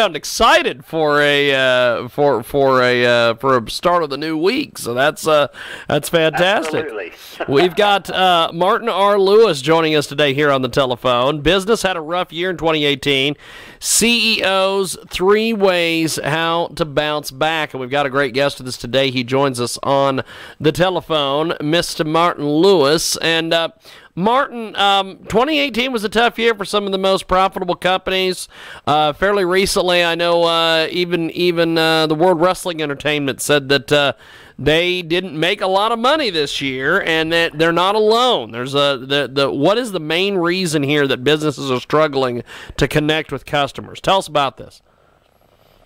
sound excited for a start of the new week. So that's fantastic. Absolutely. We've got Martyn R Lewis joining us today here on the telephone. Business had a rough year in 2018. CEOs, 3 ways how to bounce back, and we've got a great guest with us today. He joins us on the telephone, Mr. Martyn Lewis. And Martyn, 2018 was a tough year for some of the most profitable companies. Fairly recently, I know even the World Wrestling Entertainment said that they didn't make a lot of money this year, and that they're not alone. There's what is the main reason here that businesses are struggling to connect with customers? Tell us about this.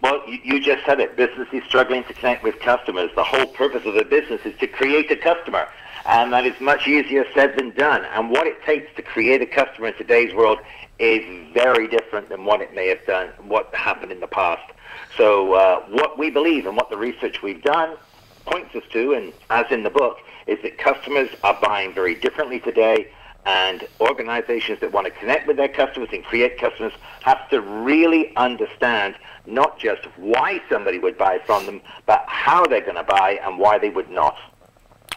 Well, you just said it. Business is struggling to connect with customers. The whole purpose of the business is to create a customer. And that is much easier said than done. And what it takes to create a customer in today's world is very different than what it may have done, what happened in the past. So what we believe and what the research we've done points us to, and as in the book, is that customers are buying very differently today, and organizations that want to connect with their customers and create customers have to really understand not just why somebody would buy from them, but how they're going to buy and why they would not.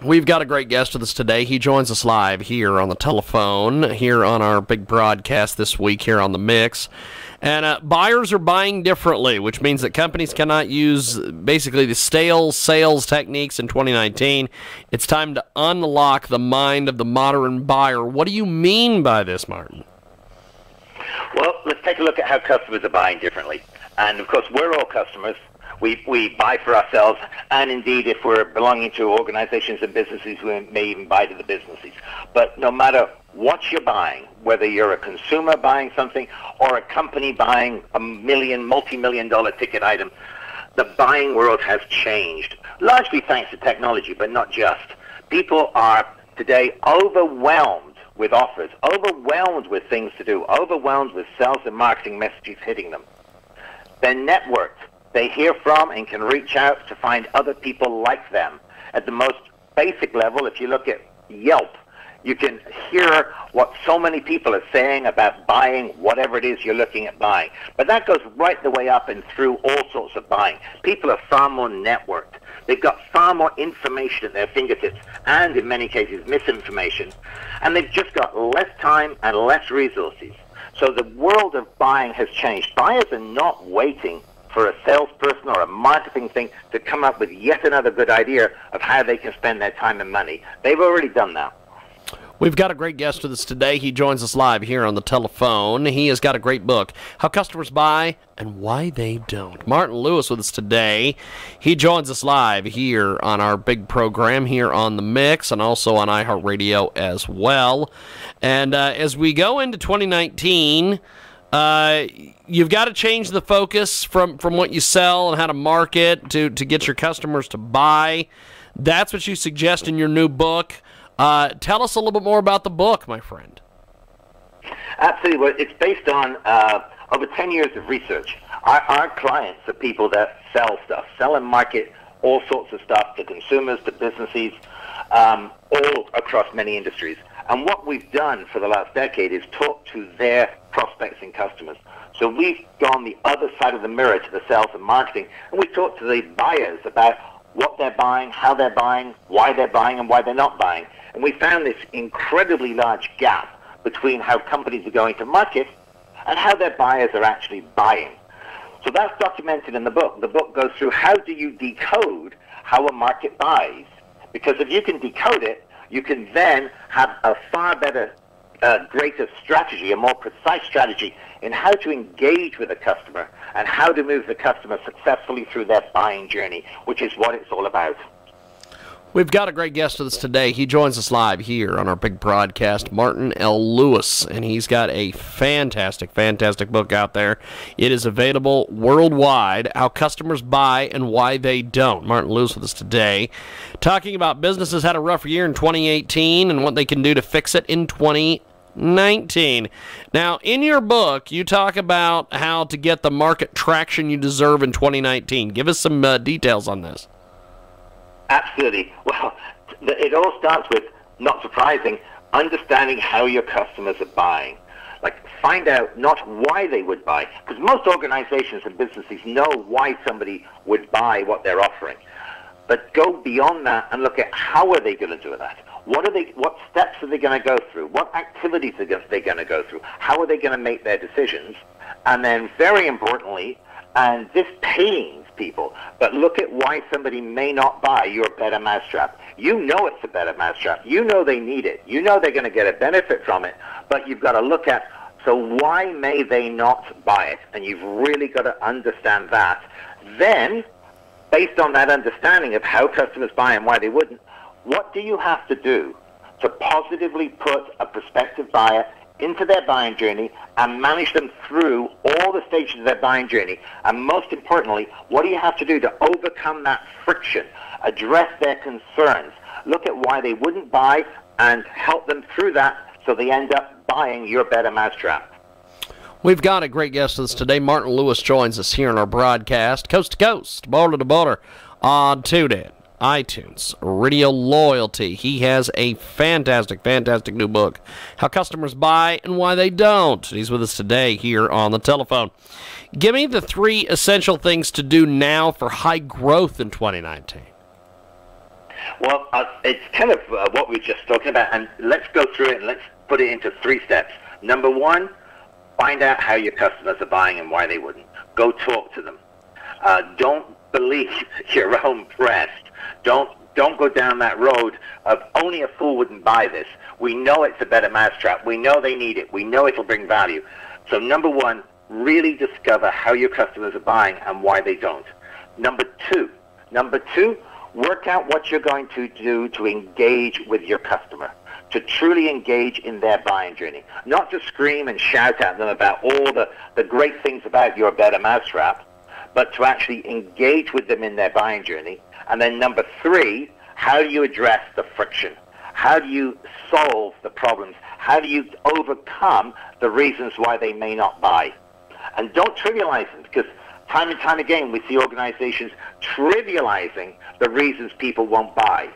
We've got a great guest with us today. He joins us live here on the telephone, here on our big broadcast this week here on The Mix. And buyers are buying differently, which means that companies cannot use basically the stale sales techniques in 2019. It's time to unlock the mind of the modern buyer. What do you mean by this, Martyn? Well, let's take a look at how customers are buying differently. And, of course, we're all customers. We buy for ourselves, and indeed, if we're belonging to organizations and businesses, we may even buy to the businesses. But no matter what you're buying, whether you're a consumer buying something or a company buying a multi-million-dollar ticket item, the buying world has changed, largely thanks to technology, but not just. People are today overwhelmed with offers, overwhelmed with things to do, overwhelmed with sales and marketing messages hitting them. They're networked. They hear from and can reach out to find other people like them. At the most basic level, if you look at Yelp, you can hear what so many people are saying about buying whatever it is you're looking at buying. But that goes right the way up and through all sorts of buying. People are far more networked. They've got far more information at their fingertips, and in many cases misinformation. And they've just got less time and less resources. So the world of buying has changed. Buyers are not waiting for a salesperson or a marketing thing to come up with yet another good idea of how they can spend their time and money. They've already done that. We've got a great guest with us today. He joins us live here on the telephone. He has got a great book, How Customers Buy and Why They Don't. Martyn Lewis with us today. He joins us live here on our big program here on The Mix and also on iHeartRadio as well. And as we go into 2019, you've got to change the focus from what you sell and how to market to get your customers to buy. That's what you suggest in your new book. Tell us a little bit more about the book, my friend. Absolutely. Well, it's based on over 10 years of research. Our clients are people that sell stuff, sell and market all sorts of stuff to consumers, to businesses, all across many industries. And what we've done for the last decade is talk to their prospects and customers. So we've gone the other side of the mirror to the sales and marketing, and we talked to the buyers about what they're buying, how they're buying, why they're buying, and why they're not buying. And we found this incredibly large gap between how companies are going to market and how their buyers are actually buying. So that's documented in the book. The book goes through how do you decode how a market buys. Because if you can decode it, you can then have a far better, greater strategy, a more precise strategy in how to engage with a customer and how to move the customer successfully through their buying journey, which is what it's all about. We've got a great guest with us today. He joins us live here on our big broadcast, Martyn R Lewis, and he's got a fantastic, fantastic book out there. It is available worldwide, How Customers Buy and Why They Don't. Martyn Lewis with us today, talking about businesses had a rough year in 2018 and what they can do to fix it in 2019. Now, in your book, you talk about how to get the market traction you deserve in 2019. Give us some details on this. Absolutely. Well, it all starts with, not surprising, understanding how your customers are buying. Like, find out not why they would buy, because most organizations and businesses know why somebody would buy what they're offering. But go beyond that and look at how are they going to do that? What steps are they going to go through? What activities are they going to go through? How are they going to make their decisions? And then, very importantly, and this pains people, but look at why somebody may not buy your better mousetrap. You know it's a better mousetrap. You know they need it. You know they're going to get a benefit from it, but you've got to look at, so why may they not buy it? And you've really got to understand that. Then, based on that understanding of how customers buy and why they wouldn't, what do you have to do to positively put a prospective buyer into their buying journey and manage them through all the stages of their buying journey? And most importantly, what do you have to do to overcome that friction, address their concerns, look at why they wouldn't buy, and help them through that so they end up buying your better mousetrap? We've got a great guest with us today. Martyn Lewis joins us here in our broadcast, coast to coast, border to border, on TuneIn, iTunes, Radio Loyalty. He has a fantastic, fantastic new book, How Customers Buy and Why They Don't. He's with us today here on the telephone. Give me the 3 essential things to do now for high growth in 2019. Well, it's kind of what we were just talking about, and let's go through it and let's put it into 3 steps. Number 1, find out how your customers are buying and why they wouldn't. Go talk to them. Don't believe your own press. Don't go down that road of only a fool wouldn't buy this. We know it's a better mousetrap. We know they need it. We know it'll bring value. So number 1, really discover how your customers are buying and why they don't. Number two, work out what you're going to do to engage with your customer, to truly engage in their buying journey. Not to scream and shout at them about all the great things about your better mousetrap, but to actually engage with them in their buying journey. And then number 3, how do you address the friction? How do you solve the problems? How do you overcome the reasons why they may not buy? And don't trivialize them, because time and time again we see organizations trivializing the reasons people won't buy.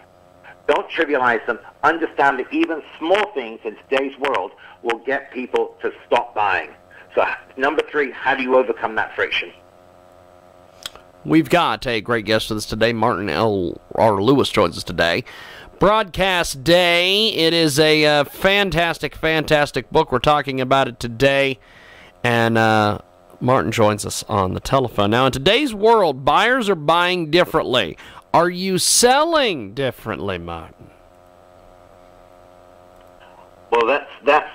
Don't trivialize them. Understand that even small things in today's world will get people to stop buying. So number 3, how do you overcome that friction? We've got a great guest with us today. Martyn R Lewis joins us today. Broadcast Day. It is a fantastic, fantastic book. We're talking about it today. And Martyn joins us on the telephone. Now, in today's world, buyers are buying differently. Are you selling differently, Martyn? Well, that's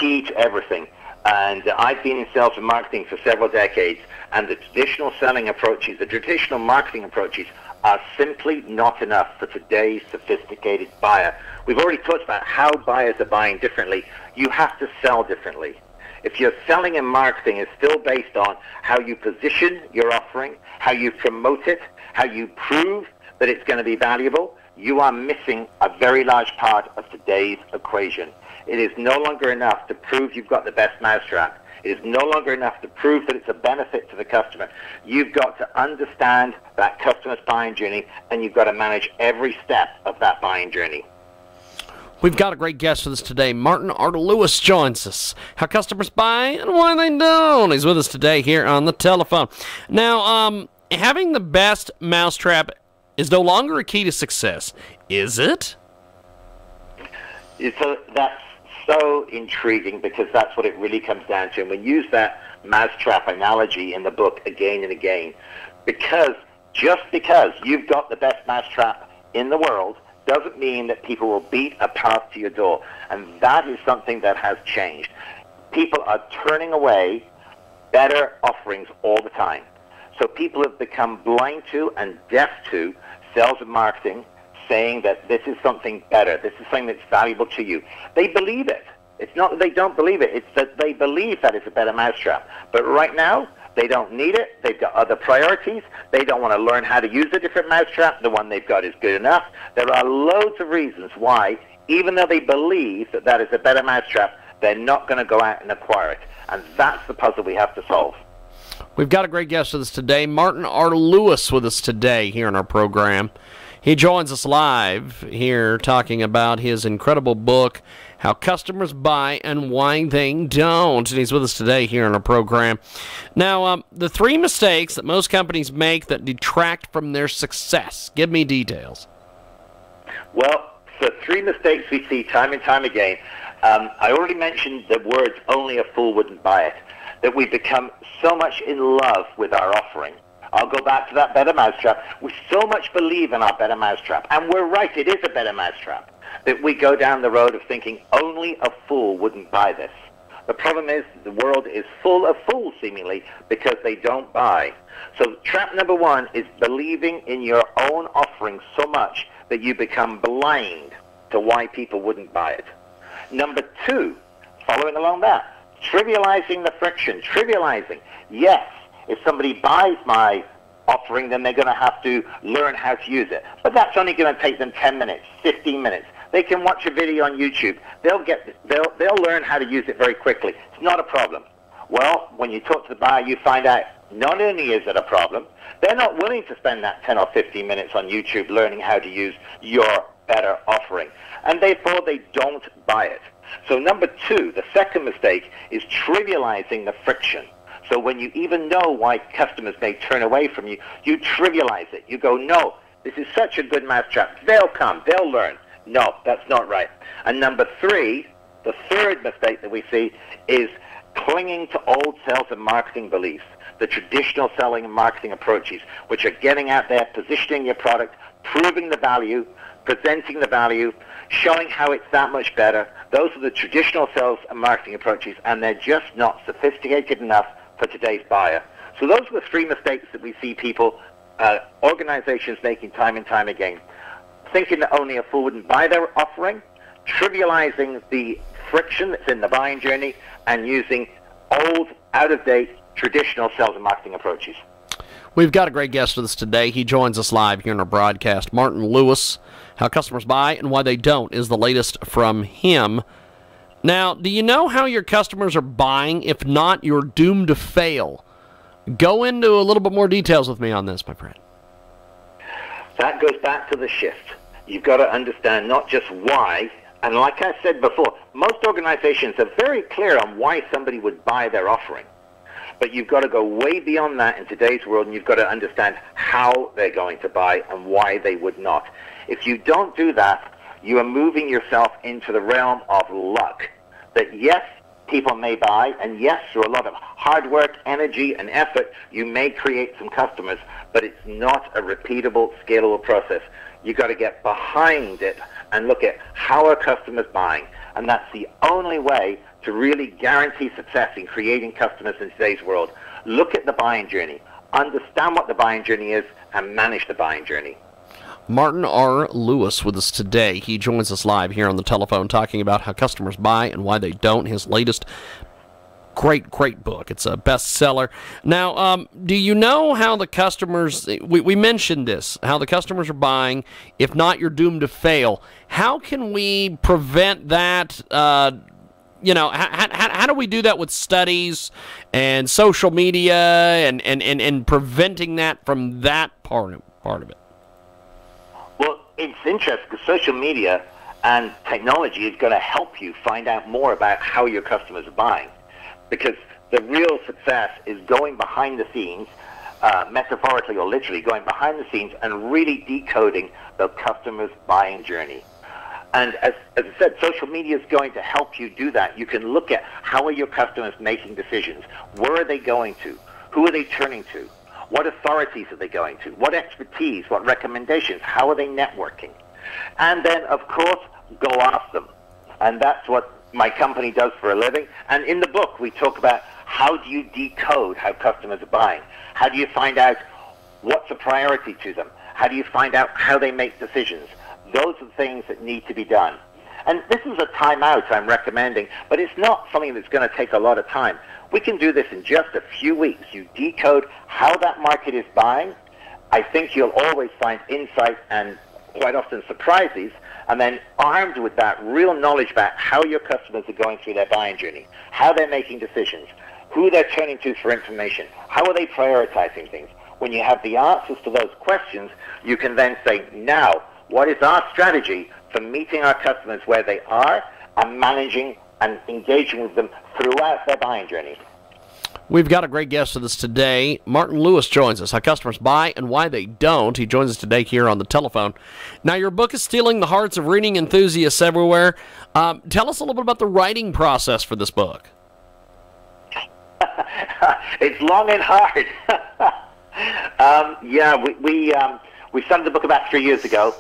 key to everything. And I've been in sales and marketing for several decades, and the traditional selling approaches, the traditional marketing approaches are simply not enough for today's sophisticated buyer. We've already talked about how buyers are buying differently. You have to sell differently. If your selling and marketing is still based on how you position your offering, how you promote it, how you prove that it's going to be valuable, you are missing a very large part of today's equation. It is no longer enough to prove you've got the best mousetrap. It is no longer enough to prove that it's a benefit to the customer. You've got to understand that customer's buying journey, and you've got to manage every step of that buying journey. We've got a great guest with us today. Martyn R Lewis joins us. How customers buy and why they don't. He's with us today here on the telephone. Now, having the best mousetrap is no longer a key to success, is it? So that's so intriguing, because that's what it really comes down to. And we use that mousetrap analogy in the book again and again, because just because you've got the best mousetrap in the world doesn't mean that people will beat a path to your door. And that is something that has changed. People are turning away better offerings all the time. So people have become blind to and deaf to sales and marketing saying that this is something better, this is something that's valuable to you. They believe it. It's not that they don't believe it, it's that they believe that it's a better mousetrap. But right now, they don't need it. They've got other priorities. They don't want to learn how to use a different mousetrap. The one they've got is good enough. There are loads of reasons why, even though they believe that that is a better mousetrap, they're not going to go out and acquire it. And that's the puzzle we have to solve. We've got a great guest with us today. Martyn R Lewis with us today here in our program. He joins us live here talking about his incredible book, How Customers Buy and Why They Don't. And he's with us today here on our program. Now, the 3 mistakes that most companies make that detract from their success. Give me details. Well, the 3 mistakes we see time and time again. I already mentioned the words, only a fool wouldn't buy it, that we become so much in love with our offering. I'll go back to that better mousetrap. We so much believe in our better mousetrap, and we're right, it is a better mousetrap, that we go down the road of thinking only a fool wouldn't buy this. The problem is the world is full of fools, seemingly, because they don't buy. So trap number 1 is believing in your own offering so much that you become blind to why people wouldn't buy it. Number 2, following along that, trivializing the friction. Trivializing. Yes, if somebody buys my offering, then they're going to have to learn how to use it. But that's only going to take them 10 minutes, 15 minutes. They can watch a video on YouTube. They'll learn how to use it very quickly. It's not a problem. Well, when you talk to the buyer, you find out not only is it a problem, they're not willing to spend that 10 or 15 minutes on YouTube learning how to use your better offering. And therefore, they don't buy it. So number 2, the second mistake, is trivializing the friction. So when you even know why customers may turn away from you, you trivialize it. You go, no, this is such a good mousetrap. They'll come. They'll learn. No, that's not right. And number 3, the third mistake that we see is clinging to old sales and marketing beliefs, the traditional selling and marketing approaches, which are getting out there, positioning your product, proving the value, presenting the value, showing how it's that much better. Those are the traditional sales and marketing approaches, and they're just not sophisticated enough for today's buyer. So those are the 3 mistakes that we see people, organizations making time and time again. Thinking that only a fool wouldn't buy their offering, trivializing the friction that's in the buying journey, and using old, out-of-date, traditional sales and marketing approaches. We've got a great guest with us today. He joins us live here in our broadcast. Martyn Lewis, How Customers Buy and Why They Don't is the latest from him. Now, do you know how your customers are buying? If not, you're doomed to fail. Go into a little bit more details with me on this, my friend. That goes back to the shift. You've got to understand not just why, and like I said before, most organizations are very clear on why somebody would buy their offering. But you've got to go way beyond that in today's world, and you've got to understand how they're going to buy and why they would not. If you don't do that, you are moving yourself into the realm of luck. That yes, people may buy, and yes, through a lot of hard work, energy, and effort, you may create some customers, but it's not a repeatable, scalable process. You've got to get behind it and look at how are customers buying. And that's the only way to really guarantee success in creating customers in today's world. Look at the buying journey, understand what the buying journey is, and manage the buying journey. Martyn R Lewis with us today. He joins us live here on the telephone talking about how customers buy and why they don't. His latest great book. It's a bestseller. Now, do you know how the customers, we mentioned this, how the customers are buying? If not, you're doomed to fail. How can we prevent that? How do we do that with studies and social media and preventing that from that part of it? Well, it's interesting because social media and technology is going to help you find out more about how your customers are buying. Because the real success is going behind the scenes, metaphorically or literally, going behind the scenes and really decoding the customer's buying journey. And as I said, social media is going to help you do that. You can look at how are your customers making decisions. Where are they going to? Who are they turning to? What authorities are they going to? What expertise? What recommendations? How are they networking? And then, of course, go ask them. And that's what my company does for a living. And in the book, we talk about how do you decode how customers are buying? How do you find out what's a priority to them? How do you find out how they make decisions? Those are the things that need to be done. And this is a timeout I'm recommending, but it's not something that's going to take a lot of time. We can do this in just a few weeks. You decode how that market is buying. I think you'll always find insight and quite often surprises. And then armed with that real knowledge about how your customers are going through their buying journey, how they're making decisions, who they're turning to for information, how are they prioritizing things, when you have the answers to those questions, you can then say, now, what is our strategy for meeting our customers where they are and managing and engaging with them throughout their buying journey? We've got a great guest with us today. Martyn Lewis joins us. How customers buy and why they don't. He joins us today here on the telephone. Now, your book is stealing the hearts of reading enthusiasts everywhere. Tell us a little bit about the writing process for this book. It's long and hard. We started the book about 3 years ago,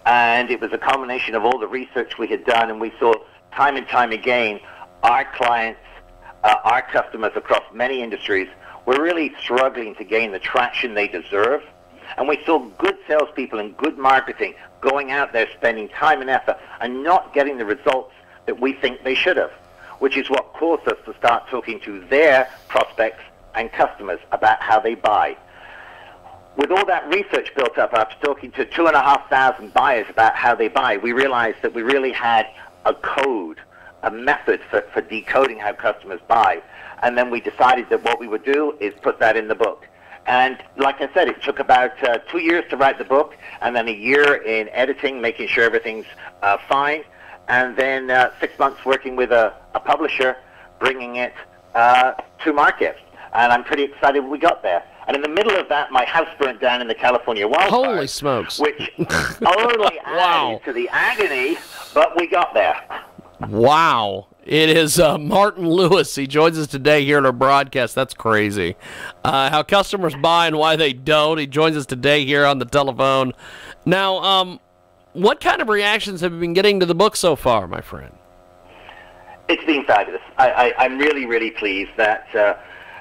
and it was a combination of all the research we had done, and we saw time and time again our clients, our customers across many industries were really struggling to gain the traction they deserve. And we saw good salespeople and good marketing going out there spending time and effort and not getting the results that we think they should have, which is what caused us to start talking to their prospects and customers about how they buy. With all that research built up after talking to 2,500 buyers about how they buy, we realized that we really had a code, a method for decoding how customers buy. And then we decided that what we would do is put that in the book. And like I said, it took about 2 years to write the book, and then a year in editing, making sure everything's fine, and then 6 months working with a publisher, bringing it to market. And I'm pretty excited we got there. And in the middle of that, my house burnt down in the California wildfires. Holy smokes. Which only added to the agony, but we got there. Wow. It is Martyn Lewis. He joins us today here on our broadcast. That's crazy. How customers buy and why they don't. He joins us today here on the telephone. Now, what kind of reactions have you been getting to the book so far, my friend? It's been fabulous. I'm really, really pleased that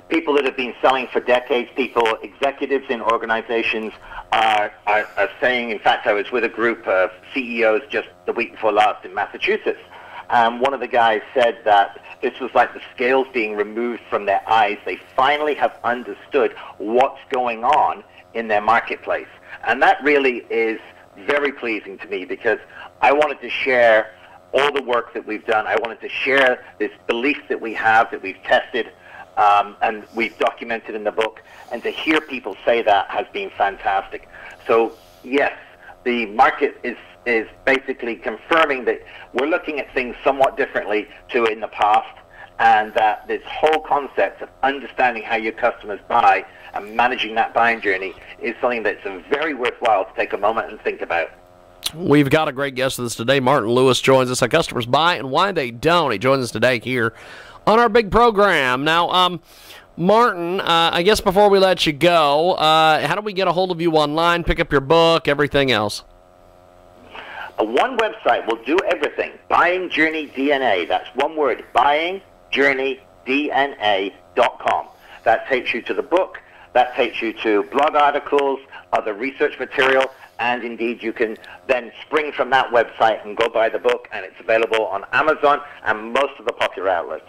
people that have been selling for decades, executives in organizations are saying, in fact, I was with a group of CEOs just the week before last in Massachusetts, and one of the guys said that this was like the scales being removed from their eyes. They finally have understood what's going on in their marketplace. And that really is very pleasing to me, because I wanted to share all the work that we've done. I wanted to share this belief that we have, that we've tested, and we've documented in the book. And to hear people say that has been fantastic. So, yes, the market is basically confirming that we're looking at things somewhat differently to in the past, and that this whole concept of understanding how your customers buy and managing that buying journey is something that's very worthwhile to take a moment and think about. We've got a great guest with us today. Martyn Lewis joins us. How customers buy and why they don't. He joins us today here on our big program. Now, Martyn, I guess before we let you go, how do we get a hold of you online, pick up your book, everything else? One website will do everything. Buying Journey DNA. That's one word. BuyingJourneyDNA.com. That takes you to the book. That takes you to blog articles, other research material, and indeed you can then spring from that website and go buy the book, and it's available on Amazon and most of the popular outlets.